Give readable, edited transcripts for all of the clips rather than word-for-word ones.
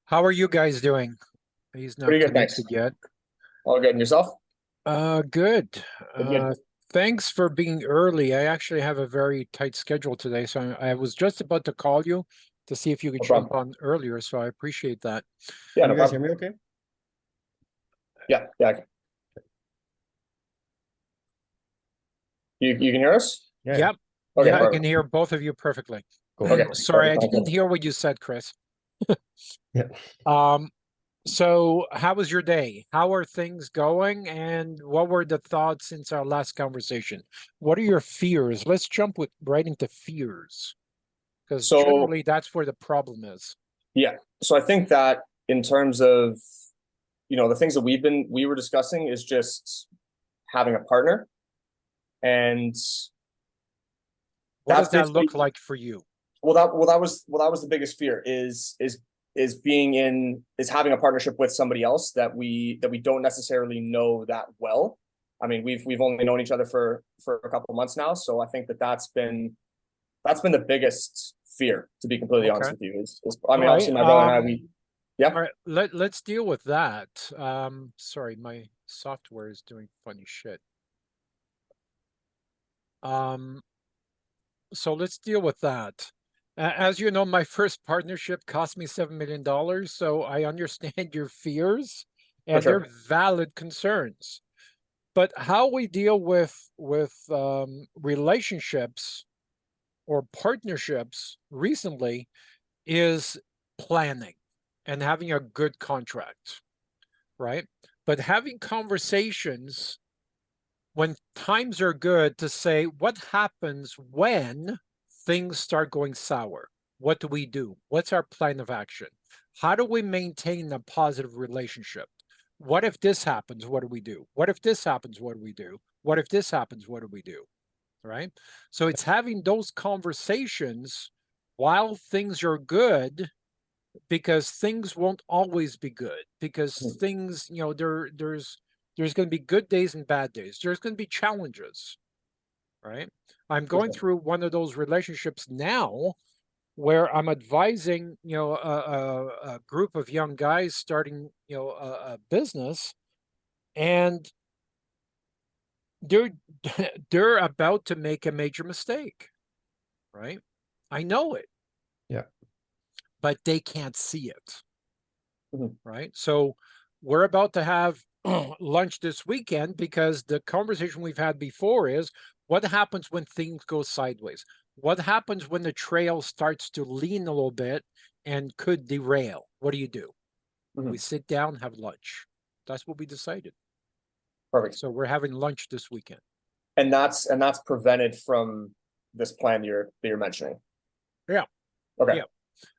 How are you guys doing? He's not Pretty good, thanks. connected yet. All good. And yourself? Good. Good, good. Thanks for being early. I actually have a very tight schedule today, so I was just about to call you to see if you could No jump problem. on earlier, so I appreciate that. Yeah, Can no you guys hear problem. me okay? Yeah. You can hear us? Yeah. Yep. Okay, Yeah, I can perfect. hear both of you perfectly. Cool. Okay, Sorry, I perfect. didn't hear what you said, Chris. Yeah. So how was your day? How are things going? And what were the thoughts since our last conversation? What are your fears? Let's jump right into fears, because So generally that's where the problem is. yeah, so I think that in terms of the things that we were discussing is just having a partner, and What that's does that basically look like for you? that was the biggest fear is having a partnership with somebody else that we don't necessarily know that well. I mean, we've only known each other for a couple of months now, so I think that's been the biggest fear, to be completely honest Okay. with you. I All mean, right. obviously my brother and I, All right. Let's deal with that. Sorry, my software is doing funny shit. So let's deal with that. As you know, my first partnership cost me $7 million, so I understand your fears for and they're sure. valid concerns. But how we deal with relationships or partnerships recently is planning and having a good contract, right? But having conversations when times are good to say, what happens when things start going sour? What do we do? What's our plan of action? How do we maintain a positive relationship? What if this happens? What do we do? What if this happens? What do we do? What if this happens? What do we do? Right? So it's having those conversations while things are good, because things won't always be good, because things, there's going to be good days and bad days. There's going to be challenges, right? I'm For going sure. through one of those relationships now where I'm advising, a group of young guys starting, a business, and they're they're about to make a major mistake, right? I know it, Yeah. but they can't see it. Mhm. Right? So we're about to have lunch this weekend, because the conversation we've had before is, what happens when things go sideways? What happens when the trail starts to lean a little bit and could derail? What do you do? We Mhm. sit down, have lunch. That's what we decided. Perfect. So we're having lunch this weekend. And that's prevented from this plan that you're mentioning. Yeah. Okay. Yeah.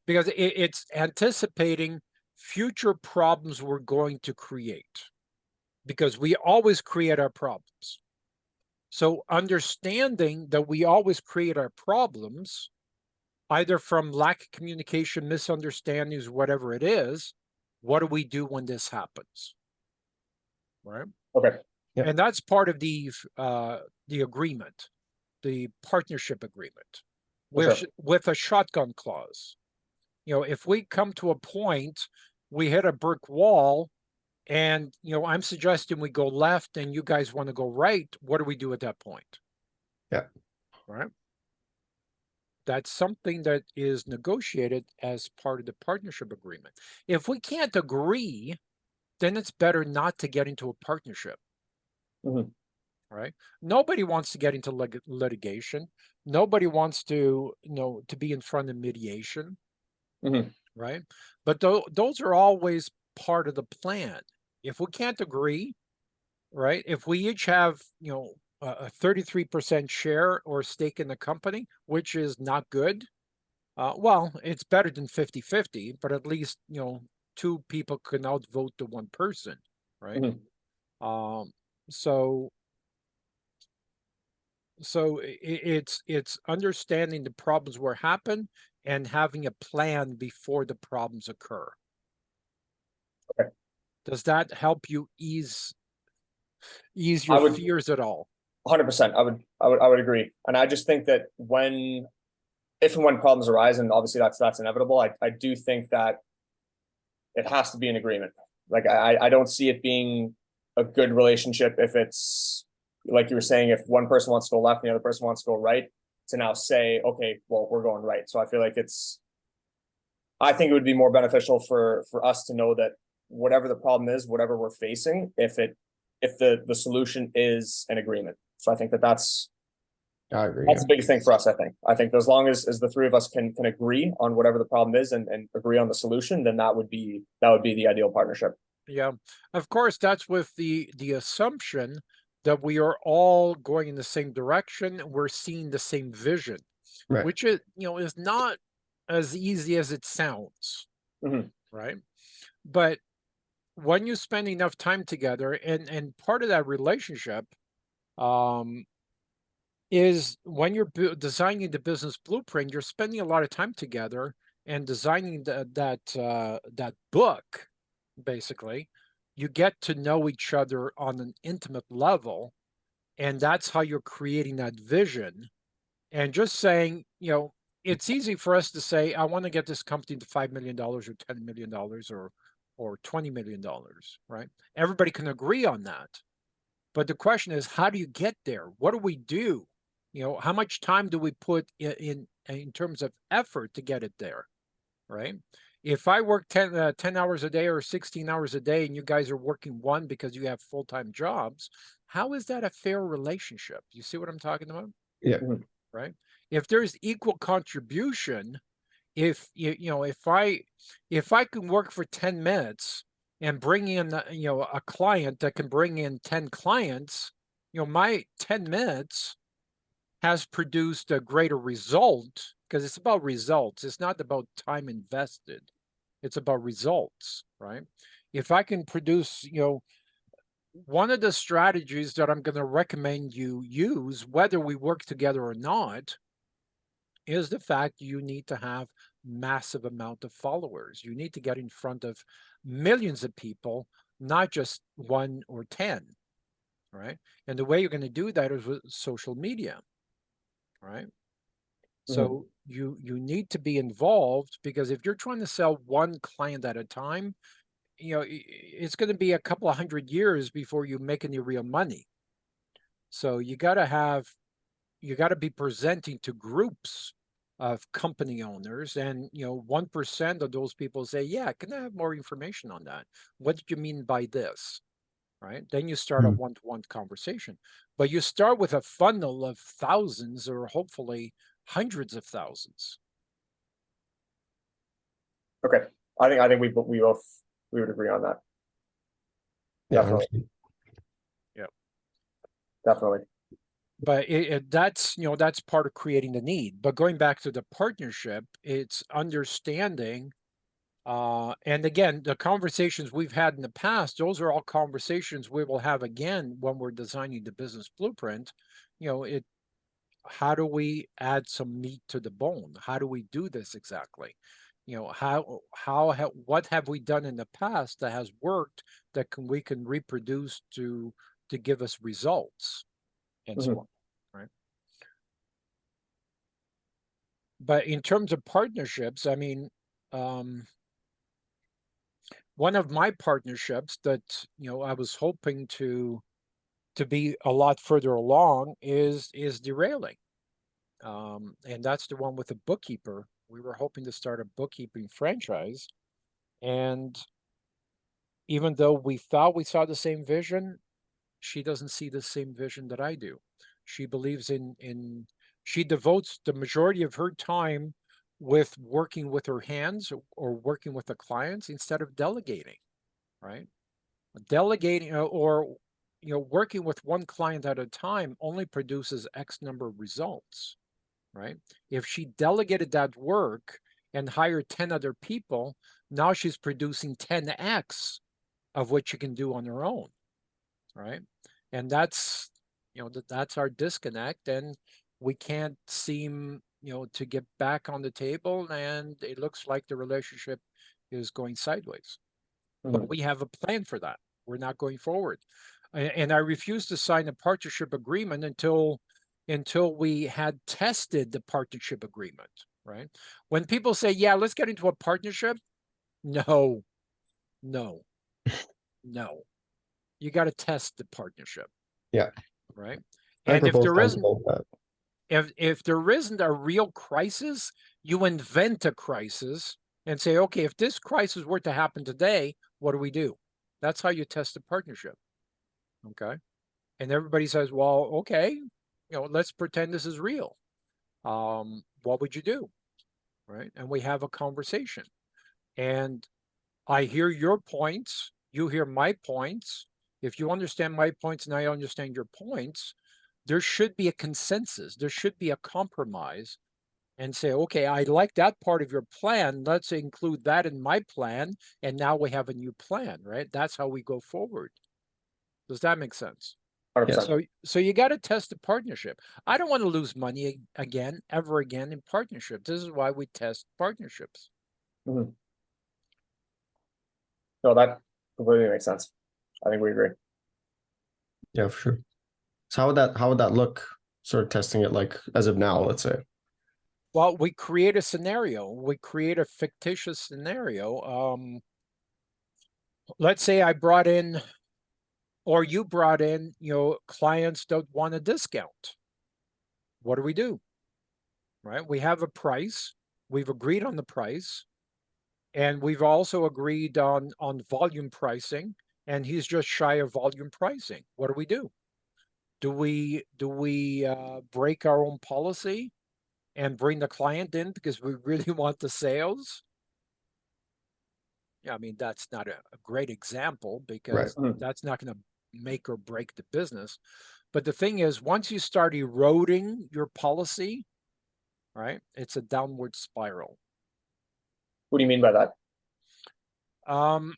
Because it's anticipating future problems we're going to create, because we always create our problems. So understanding that we always create our problems, either from lack of communication, misunderstandings, whatever it is, what do we do when this happens? Right? Okay. Yep. And that's part of the agreement, the partnership agreement, For sure. with a shotgun clause. If we come to a point, we hit a brick wall, and I'm suggesting we go left and you guys want to go right, what do we do at that point? Yeah. Right? That's something that is negotiated as part of the partnership agreement. If we can't agree, then it's better not to get into a partnership. Mhm. Right? Nobody wants to get into litigation. Nobody wants to, to be in front of mediation. Mhm. Right? But those are always part of the plan. If we can't agree, right? If we each have, a 33% share or stake in the company, which is not good. Well, it's better than 50-50, but at least, two people can outvote the one person, right? Mhm. Um, so it's understanding the problems will happen and having a plan before the problems occur. Okay. Does that help you ease I your would fears at all? 100%. I would agree. And I just think that when if and when problems arise, and obviously that's inevitable, I do think that it has to be an agreement. Like I don't see it being a good relationship if it's like you were saying, if one person wants to go left and the other person wants to go right, to now say, okay, well, we're going right. So I feel like I think it would be more beneficial for us to know that whatever the problem is, whatever we're facing, if the solution is an agreement. So I think that's I agree. the biggest thing for us. I think as long as the three of us can agree on whatever the problem is and agree on the solution, then that would be the ideal partnership. Yeah, of course, that's with the assumption that we are all going in the same direction. We're seeing the same vision, Right. which is, is not as easy as it sounds, Mhm. right? But when you spend enough time together, and part of that relationship, um, is when you're designing the business blueprint, you're spending a lot of time together and designing that book. Basically, you get to know each other on an intimate level, and that's how you're creating that vision. And just saying, it's easy for us to say, I want to get this company to $5 million or $10 million or $20 million, right? Everybody can agree on that. But the question is, how do you get there? What do we do? How much time do we put in terms of effort to get it there, right? If I work 10 hours a day or 16 hours a day and you guys are working one because you have full-time jobs, how is that a fair relationship? You see what I'm talking about? Yeah. Mhm. Right? If there's equal contribution, if I can work for 10 minutes and bring in a client that can bring in 10 clients, my 10 minutes has produced a greater result, because it's about results. It's not about time invested. It's about results, right? If I can produce, one of the strategies that I'm going to recommend you use, whether we work together or not, is the fact you need to have massive amount of followers. You need to get in front of millions of people, not just 1 or 10, right? And the way you're going to do that is with social media, right? So you need to be involved, because if you're trying to sell one client at a time, it's going to be a couple of 100 years before you make any real money. So you got to be presenting to groups of company owners, and 1% of those people say, yeah, can I have more information on that? What did you mean by this? Right? Then you start a Mm. one-to-one conversation, but you start with a funnel of thousands, or hopefully hundreds of thousands. Okay. I think we both we would agree on that. Yeah. Definitely. Yeah. Definitely. But that's part of creating the need. But going back to the partnership, it's understanding. And again, the conversations we've had in the past, those are all conversations we will have again when we're designing the business blueprint. How do we add some meat to the bone? How do we do this exactly? What have we done in the past that has worked, that we can reproduce to give us results, and so on, right? But in terms of partnerships, I mean, one of my partnerships that I was hoping to be a lot further along is derailing, and that's the one with the bookkeeper. We were hoping to start a bookkeeping franchise, and even though we thought we saw the same vision, she doesn't see the same vision that I do. She believes she devotes the majority of her time with working with her hands, or working with the clients, instead of delegating, right? Delegating, or working with one client at a time only produces X number of results, right? If she delegated that work and hired 10 other people, now she's producing 10x of what she can do on her own, right? And that's that's our disconnect, and we can't seem to get back on the table, and it looks like the relationship is going sideways. But we have a plan for that. We're not going forward, and I refuse to sign a partnership agreement until until we had tested the partnership agreement, right? When people say, yeah, let's get into a partnership, no, no, no. You got to test the partnership. Yeah. Right. I And if propose there time to isn't, both that. if there isn't a real crisis, you invent a crisis and say, okay, if this crisis were to happen today, what do we do? That's how you test a partnership. Okay. And everybody says, well, okay, let's pretend this is real. What would you do? Right. And we have a conversation. And I hear your points. You hear my points. If you understand my points and I understand your points, there should be a consensus. There should be a compromise and say, okay, I like that part of your plan. Let's include that in my plan. And now we have a new plan, right? That's how we go forward. Does that make sense? 100%. So you got to test the partnership. I don't want to lose money again, ever again in partnerships. This is why we test partnerships. Mhm. No, that completely makes sense. I think we agree. Yeah, for sure. So how would that look, sort of testing it like as of now, let's say? Well, we create a scenario. We create a fictitious scenario. Let's say I brought in, or you brought in, clients don't want a discount. What do we do? Right? We have a price. We've agreed on the price, and we've also agreed on volume pricing. And he's just shy of volume pricing. What do we do? Do we break our own policy and bring the client in because we really want the sales? Yeah, I mean, that's not a great example Right. because that's not going to make or break the business. But the thing is, once you start eroding your policy, right, it's a downward spiral. What do you mean by that? Um,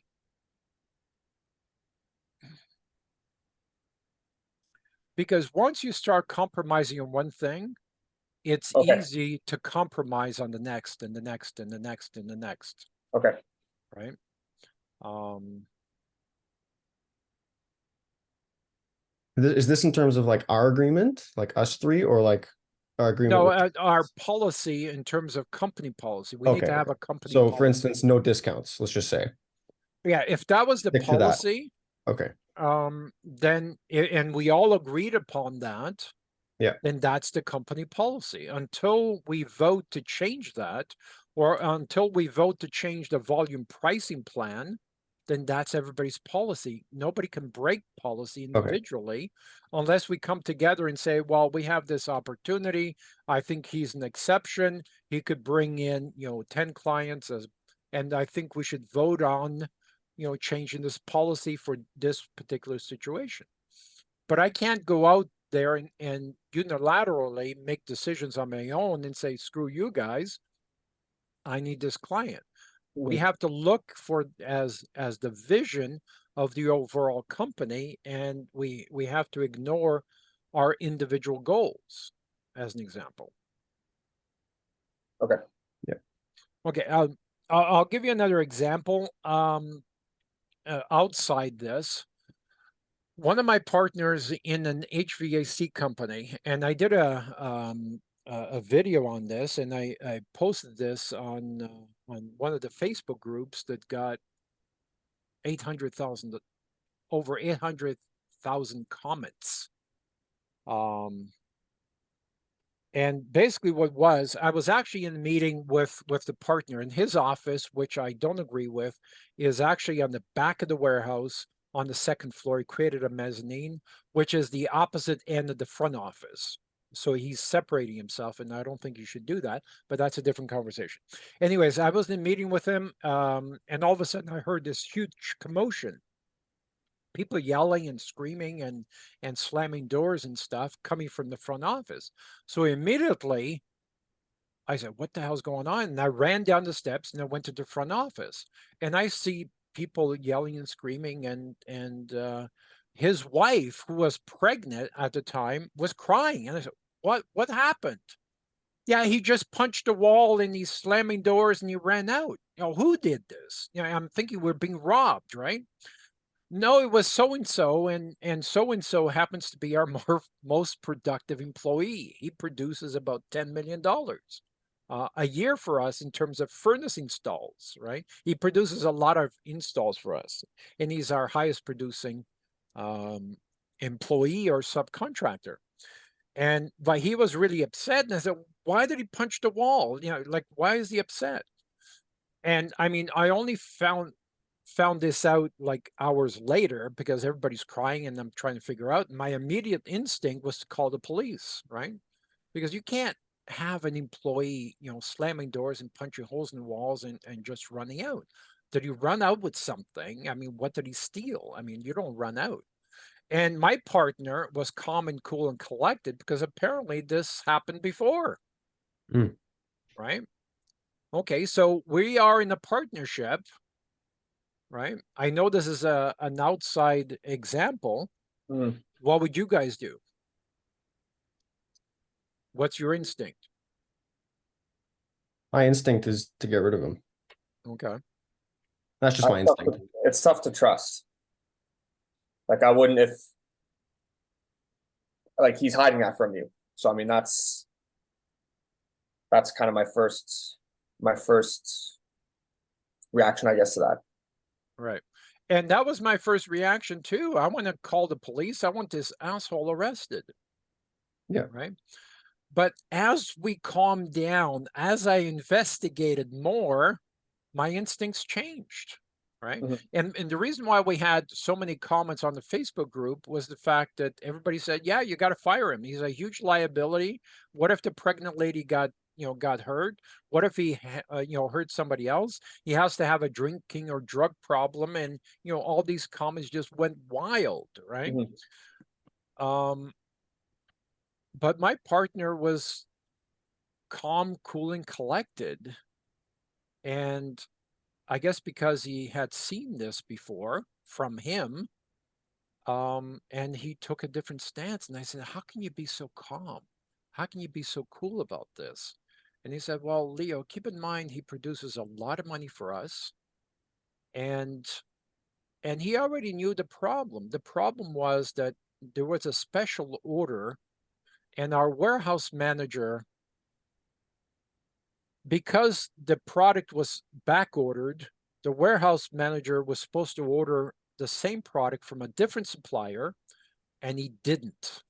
because once you start compromising on one thing, it's Okay. easy to compromise on the next and the next and the next and the next, Okay. right? Um, Is this in terms of like our agreement, like us three, or like our agreement no, with? our policy in terms of company policy, we need Okay, to have okay. a company So for policy. instance, no discounts, let's just say. Yeah, if that was the Stick to that. policy, Okay. then and we all agreed upon that, Yeah. then that's the company policy. Until we vote to change that, or until we vote to change the volume pricing plan, then that's everybody's policy. Nobody can break policy Okay. individually unless we come together and say, well, we have this opportunity. I think he's an exception. He could bring in, 10 clients and I think we should vote on, changing this policy for this particular situation. But I can't go out there and unilaterally make decisions on my own and say, screw you guys, I need this client. We Mhm. have to look for as the vision of the overall company, and we have to ignore our individual goals, as an example. Okay. Okay, I'll give you another example. Outside this, one of my partners in an HVAC company, and I did a video on this, and I posted this on one of the Facebook groups that got 800,000 over 800,000 comments. And basically what was, I was actually in a meeting with the partner, in his office, which I don't agree with, is actually on the back of the warehouse on the second floor. He created a mezzanine, which is the opposite end of the front office. So he's separating himself, and I don't think you should do that, but that's a different conversation. Anyways, I was in a meeting with him, and all of a sudden I heard this huge commotion, people yelling and screaming and slamming doors and stuff coming from the front office. So immediately I said, what the hell's going on? And I ran down the steps and I went to the front office, and I see people yelling and screaming, and his wife, who was pregnant at the time, was crying. And I said, what happened? Yeah, he just punched a wall and he's slamming doors and he ran out. Who did this? I'm thinking we're being robbed, right? No, it was so and so, and so and so happens to be our most productive employee. He produces about $10 million a year for us in terms of furnace installs. Right, he produces a lot of installs for us, and he's our highest producing um, employee or subcontractor. But he was really upset, and I said, "Why did he punch the wall? You know, like why is he upset?" And I mean, I only found this out like hours later because everybody's crying and I'm trying to figure out. My immediate instinct was to call the police, right? Because you can't have an employee, slamming doors and punching holes in the walls and just running out. Did he run out with something? I mean, what did he steal? I mean, you don't run out. And my partner was calm and cool and collected because apparently this happened before, Mm. right? Okay, so we are in a partnership, right? I know this is an outside example. Mm. What would you guys do? What's your instinct? My instinct is to get rid of him. Okay. That's just my instinct. It's tough to trust. Like I wouldn't if like he's hiding that from you. So I mean that's kind of my first reaction, I guess, to that. Right. And that was my first reaction too. I want to call the police. I want this asshole arrested. Yeah. Right. But as we calmed down, as I investigated more, my instincts changed. Right. Mhm. And the reason why we had so many comments on the Facebook group was the fact that everybody said, yeah, you got to fire him. He's a huge liability. What if the pregnant lady got hurt? What if he hurt somebody else? He has to have a drinking or drug problem, and all these comments just went wild, right? Mhm. But my partner was calm, cool, and collected, and I guess because he had seen this before from him, and he took a different stance. And I said, how can you be so calm? How can you be so cool about this? And he said, well, Leo, keep in mind he produces a lot of money for us. And he already knew the problem. The problem was that there was a special order, and our warehouse manager, because the product was back ordered, the warehouse manager was supposed to order the same product from a different supplier, and he didn't.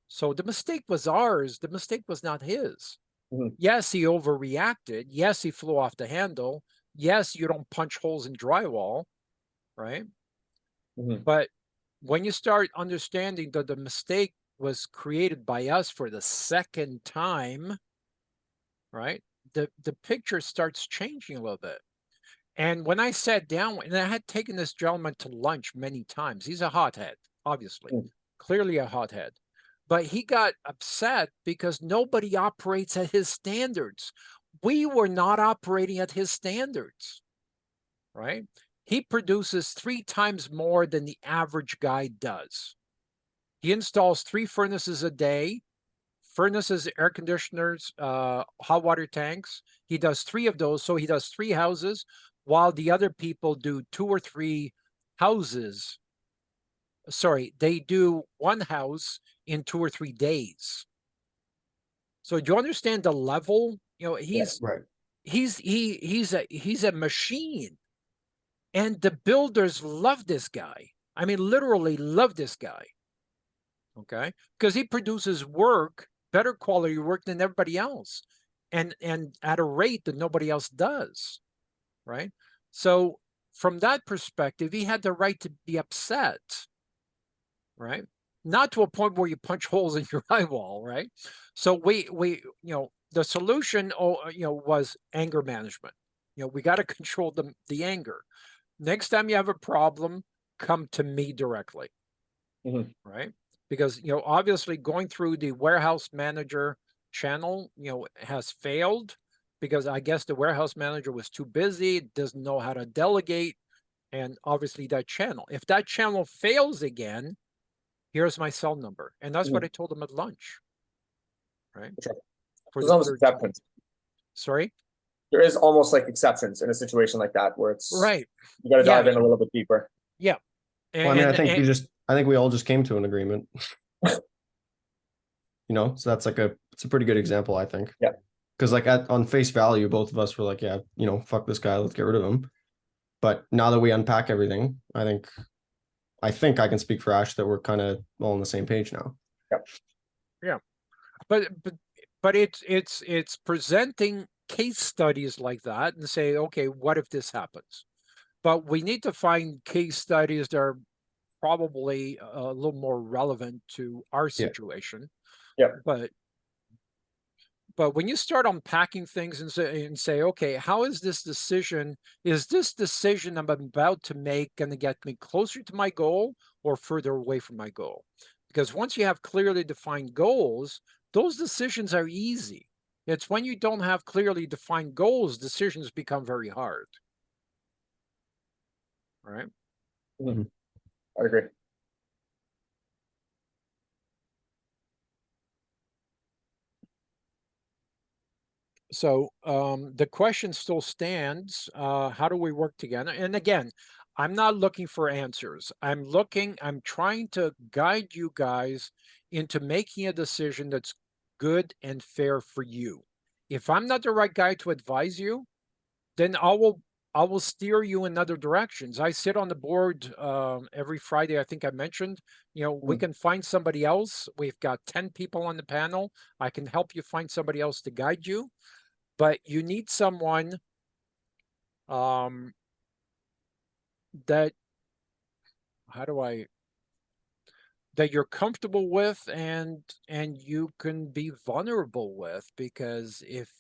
So the mistake was ours. The mistake was not his. Mhm. Yes, he overreacted. Yes, he flew off the handle. Yes, you don't punch holes in drywall, right? Mhm. But when you start understanding that the mistake was created by us for the second time, right? The picture starts changing a little bit. And when I sat down, and I had taken this gentleman to lunch many times, he's a hothead, obviously, Mm. clearly a hothead. But he got upset because nobody operates at his standards. We were not operating at his standards, right? He produces 3 times more than the average guy does. He installs 3 furnaces a day, furnaces, air conditioners, hot water tanks. He does 3 of those. So he does 3 houses, while the other people do 2 or 3 houses. Sorry, they do 1 house in 2 or 3 days. So do you understand the level? Yeah. Right. He's a machine. And the builders love this guy. I mean, literally love this guy. Okay? Because he produces work, better quality work than everybody else. And at a rate that nobody else does. Right? So from that perspective, he had the right to be upset. Right? Not to a point where you punch holes in your eyeball, right? So we the solution was anger management. We got to control the anger. Next time you have a problem, come to me directly. Mhm. Right? Because obviously going through the warehouse manager channel has failed, because I guess the warehouse manager was too busy, doesn't know how to delegate, and obviously that channel. If that channel fails again, here's my cell number. And that's what Mhm. I told him at lunch, right? Sure. For There's the almost third time. exceptions. Sorry? There is almost like exceptions in a situation like that where it's Right. you got to Yeah. dive in a little bit deeper. Yeah. Well, I mean, And I think we all just came to an agreement, you know, so that's like it's a pretty good example, I think. Yeah. Because like on face value, both of us were like, yeah, you know, fuck this guy, let's get rid of him. But now that we unpack everything, I think I can speak for Ash that we're kind of all on the same page now. yeah, but it's presenting case studies like that and say, okay, what if this happens? But we need to find case studies that are probably a little more relevant to our Yeah. situation. Yeah. But when you start unpacking things and say, okay, how is this decision I'm about to make going to get me closer to my goal or further away from my goal? Because once you have clearly defined goals, those decisions are easy. It's when you don't have clearly defined goals, decisions become very hard. Right? Mhm. I agree. So the question still stands, how do we work together? And again, I'm not looking for answers. I'm trying to guide you guys into making a decision that's good and fair for you. If I'm not the right guy to advise you, then I will steer you in other directions. I sit on the board every Friday. I think I mentioned, we can find somebody else. We've got 10 people on the panel. I can help you find somebody else to guide you. But you need someone that that you're comfortable with and you can be vulnerable with, because if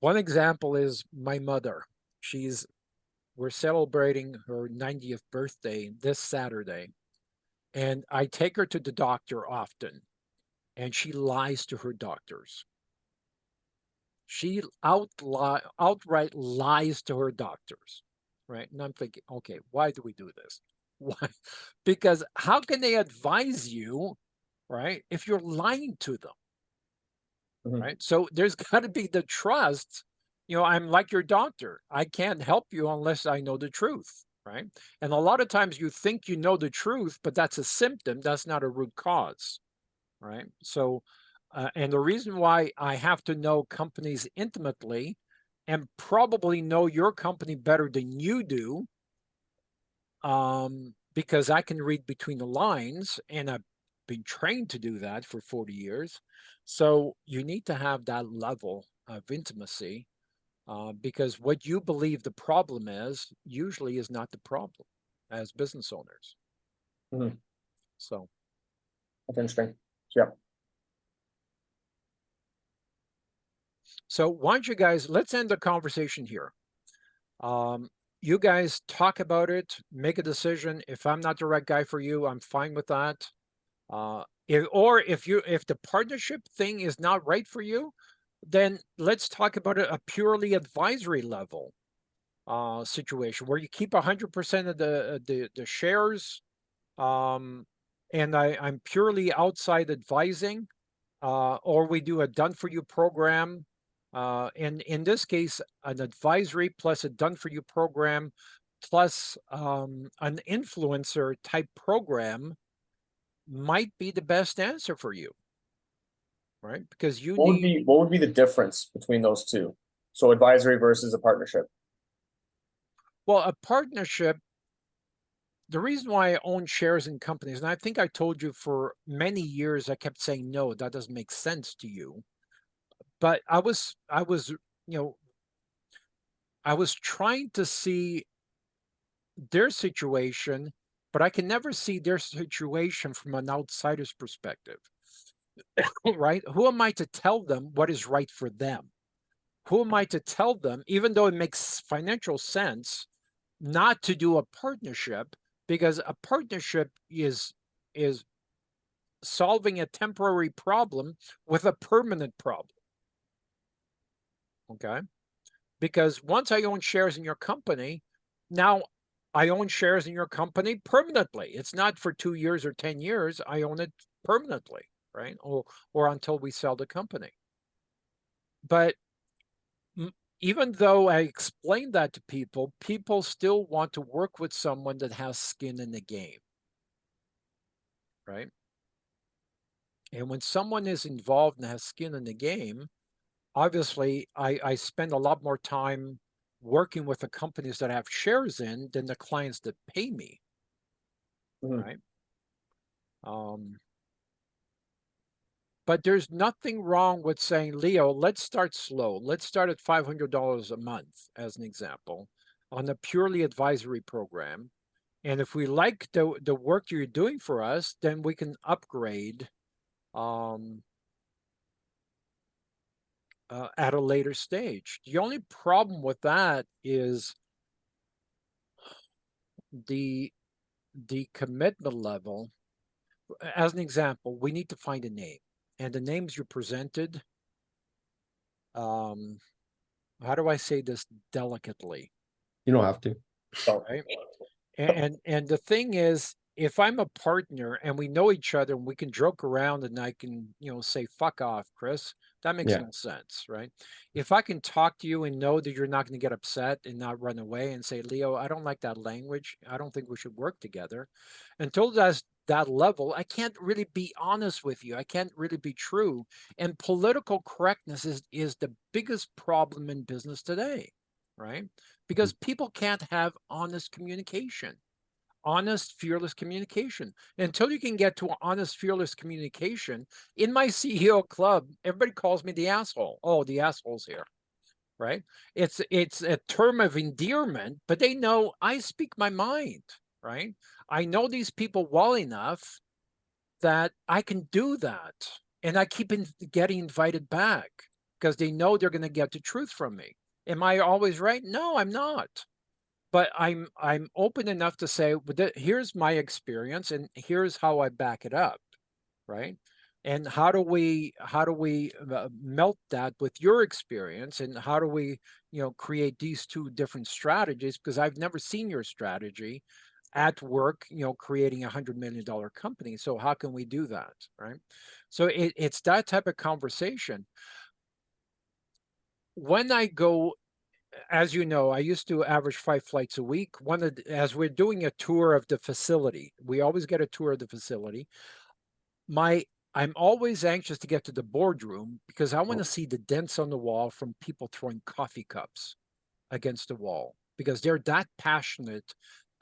one example is my mother. We're celebrating her 90th birthday this Saturday, and I take her to the doctor often, and she lies to her doctors. She outright lies to her doctors, right? And I'm thinking, okay, why do we do this? Why? Because how can they advise you, right, if you're lying to them, right? So there's got to be the trust. I'm like your doctor. I can't help you unless I know the truth, right? And a lot of times you think you know the truth, but that's a symptom. That's not a root cause, right? So, and the reason why I have to know companies intimately and probably know your company better than you do, because I can read between the lines and I've been trained to do that for 40 years. So you need to have that level of intimacy, because what you believe the problem is usually is not the problem as business owners. So That's interesting. Yeah. So why don't you guys, let's end the conversation here. You guys talk about it, make a decision. If I'm not the right guy for you, I'm fine with that. If the partnership thing is not right for you, then let's talk about a purely advisory level situation where you keep 100% of the shares, and I'm purely outside advising, or we do a done for you program. And in this case, an advisory plus a done for you program plus an influencer type program might be the best answer for you, right? Because you need, What would be the difference between those two? So advisory versus a partnership. well, a partnership. The reason why I own shares in companies, and I think I told you for many years, I kept saying, no, that doesn't make sense to you. But I was trying to see their situation, but I can never see their situation from an outsider's perspective, right? Who am I to tell them what is right for them? Who am I to tell them, even though it makes financial sense, not to do a partnership, because a partnership is solving a temporary problem with a permanent problem. Okay? Because once I own shares in your company, now I own shares in your company permanently. It's not for 2 years or 10 years. I own it permanently, right? Or until we sell the company. But even though I explain that to people, people still want to work with someone that has skin in the game, right? And when someone is involved and has skin in the game, obviously I spend a lot more time working with the companies that I have shares in than the clients that pay me, Mhm. right? But there's nothing wrong with saying, Leo, let's start slow. Let's start at $500 a month, as an example, on a purely advisory program. And if we like the work you're doing for us, then we can upgrade at a later stage. The only problem with that is the commitment level. As an example, we need to find a name, and the names you presented. Um, how do I say this delicately? You don't have to. So, Right? And the thing is, if I'm a partner and we know each other and we can joke around and I can, say, fuck off, Chris, that makes Yeah. no sense, right? If I can talk to you and know that you're not going to get upset and not run away and say, Leo, I don't like that language. I don't think we should work together. Until that's that level, I can't really be honest with you. I can't really be true. And political correctness is the biggest problem in business today, right? Because people can't have honest communication, honest, fearless communication. Until you can get to honest, fearless communication, in my CEO club, everybody calls me the asshole. Oh, the asshole's here, right? It's a term of endearment, but they know I speak my mind, right? I know these people well enough that I can do that, and I keep getting invited back because they know they're going to get the truth from me. Am I always right? No, I'm not, but I'm open enough to say, here's my experience and here's how I back it up, right? And how do we melt that with your experience, and how do we create these two different strategies? Because I've never seen your strategy at work, creating $100 million company. So how can we do that, right? So it's that type of conversation. When I go, as you know, I used to average 5 flights a week. As we're doing a tour of the facility, we always get a tour of the facility. I'm always anxious to get to the boardroom because I want to see the dents on the wall from people throwing coffee cups against the wall, because they're that passionate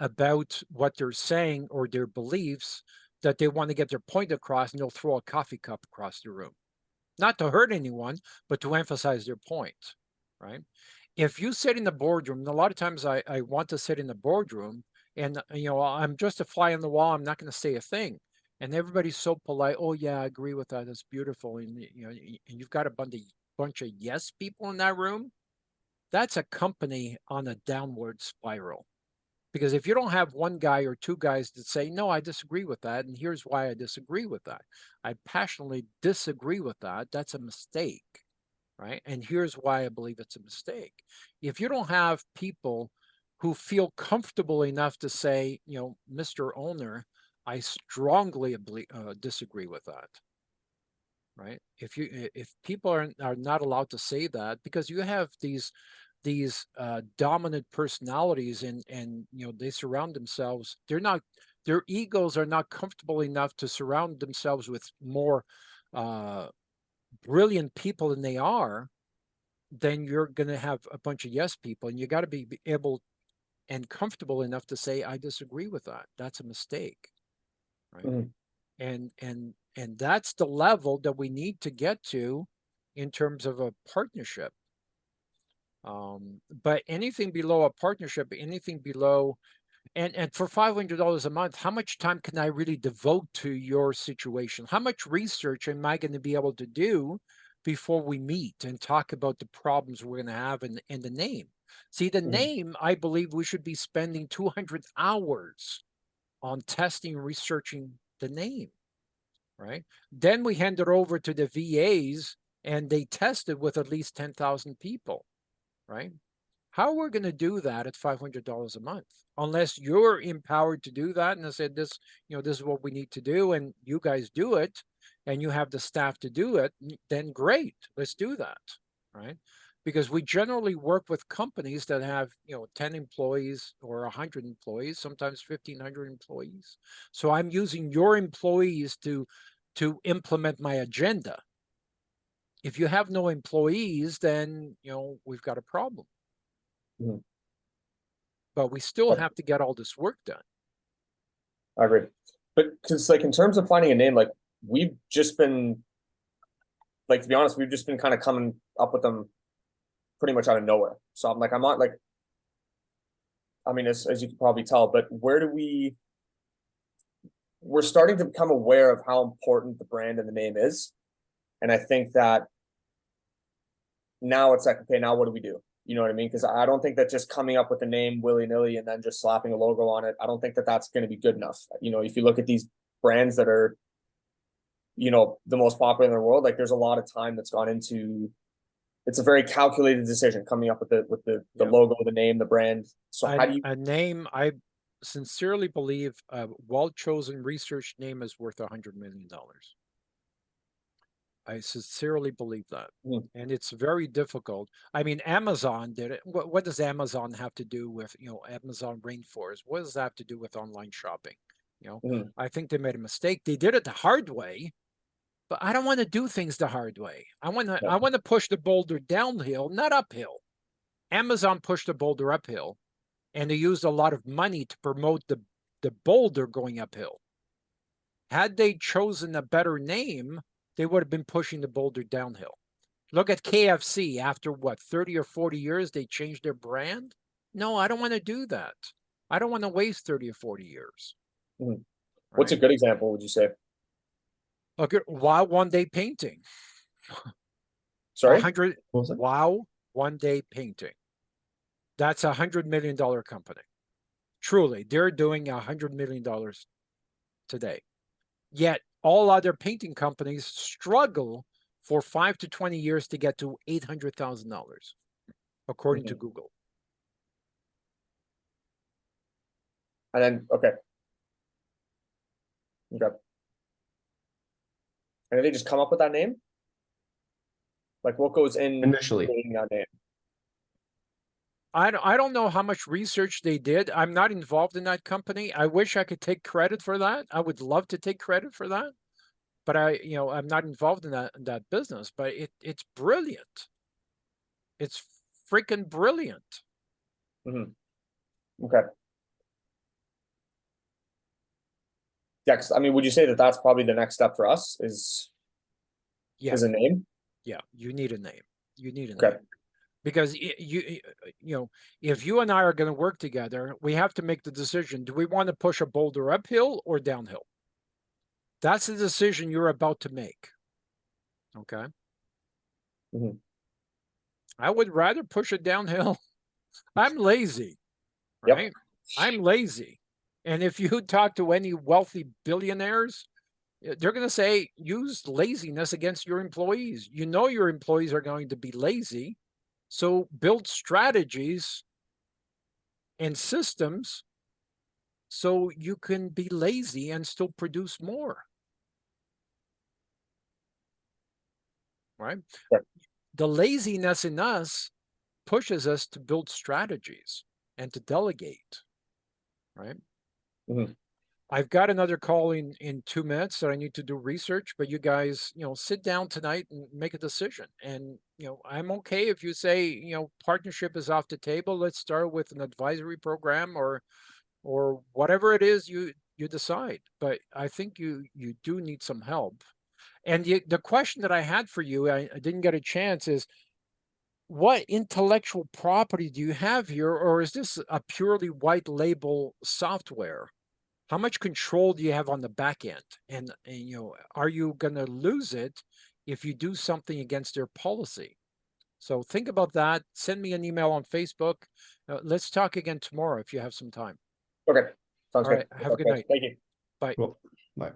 about what they're saying or their beliefs that they want to get their point across, and they'll throw a coffee cup across the room, not to hurt anyone, but to emphasize their point, right? If you sit in the boardroom, and a lot of times I want to sit in the boardroom, and I'm just a fly on the wall, I'm not going to say a thing. And everybody's so polite. Oh yeah, I agree with that. That's beautiful. And and you've got a bunch of yes people in that room. That's a company on a downward spiral. Because if you don't have one guy or two guys that say, no, I disagree with that, and here's why I disagree with that, I passionately disagree with that, that's a mistake, right? And here's why I believe it's a mistake. If you don't have people who feel comfortable enough to say, Mr. Owner, I strongly disagree with that, right? If people are not allowed to say that, because you have these dominant personalities, and they surround themselves, their egos are not comfortable enough to surround themselves with more brilliant people than they are, then you're going to have a bunch of yes people, and you got to be able and comfortable enough to say, I disagree with that, that's a mistake, right? mhm. And that's the level that we need to get to in terms of a partnership. But anything below a partnership, anything below, and for $500 a month, how much time can I really devote to your situation? How much research am I going to be able to do before we meet and talk about the problems we're going to have in the name? See, the name, I believe we should be spending 200 hours on testing and researching the name, right? Then we hand it over to the VAs and they test it with at least 10,000 people, right? How we're going to do that at $500 a month, unless you're empowered to do that, and I said this, this is what we need to do, and you guys do it, and you have the staff to do it, then great, let's do that, right? because we generally work with companies that have, 10 employees or 100 employees, sometimes 1,500 employees. So I'm using your employees to implement my agenda. If you have no employees, then, we've got a problem. Mhm. But we still Okay. have to get all this work done. I agree. But because like in terms of finding a name, like we've just been like, to be honest, we've just been kind of coming up with them pretty much out of nowhere. So I'm not like, I mean, as you can probably tell, but we're starting to become aware of how important the brand and the name is. And I think that now it's like, okay, now what do we do? You know what I mean? Because I don't think that just coming up with a name willy-nilly and then just slapping a logo on it, I don't think that that's going to be good enough. If you look at these brands that are, the most popular in the world, like there's a lot of time that's gone into, it's a very calculated decision coming up with the Yeah. logo, the name, the brand. So how do you, A name, I sincerely believe a well-chosen research name is worth $100 million. I sincerely believe that. And it's very difficult. I mean, Amazon did it. What does Amazon have to do with, Amazon Rainforest? What does that have to do with online shopping? I think they made a mistake. They did it the hard way, but I don't want to do things the hard way. I want to push the boulder downhill, not uphill. Amazon pushed the boulder uphill, and they used a lot of money to promote the boulder going uphill. Had they chosen a better name, they would have been pushing the boulder downhill. Look at KFC. After what, 30 or 40 years, they changed their brand? No, I don't want to do that. I don't want to waste 30 or 40 years. What's a good example, would you say? Look at Wow One Day Painting. Sorry? 100 Wow One Day Painting. That's $100 million company. Truly, they're doing $100 million today. Yet all other painting companies struggle for 5 to 20 years to get to $800,000, according to Google. And then, okay. And they just come up with that name? Like what goes in Initially. creating that name? I don't know how much research they did. I'm not involved in that company. I wish I could take credit for that. I would love to take credit for that. But I'm not involved in that business, but it's brilliant. It's freaking brilliant. Okay. Yeah, 'cause, I mean, would you say that that's probably the next step for us is a name? Yeah, you need a name. You need a Okay. name. Because if you and I are going to work together, we have to make the decision. Do we want to push a boulder uphill or downhill? That's the decision you're about to make. Okay. I would rather push it downhill. I'm lazy, right? Yep. I'm lazy. And if you talk to any wealthy billionaires, they're going to say, use laziness against your employees. Your employees are going to be lazy. So build strategies and systems so you can be lazy and still produce more. Right? The laziness in us pushes us to build strategies and to delegate. Right? I've got another call in 2 minutes that I need to do research, but you guys, sit down tonight and make a decision. And, I'm okay if you say, partnership is off the table. Let's start with an advisory program or whatever it is you decide. But I think you do need some help. And the question that I had for you, I didn't get a chance, is what intellectual property do you have here, or is this a purely white label software? How much control do you have on the back end? And are you going to lose it if you do something against their policy? So think about that. Send me an email on Facebook. Let's talk again tomorrow if you have some time. Okay. Sounds All good. right. Have a good night. Thank you. Bye. Well, bye.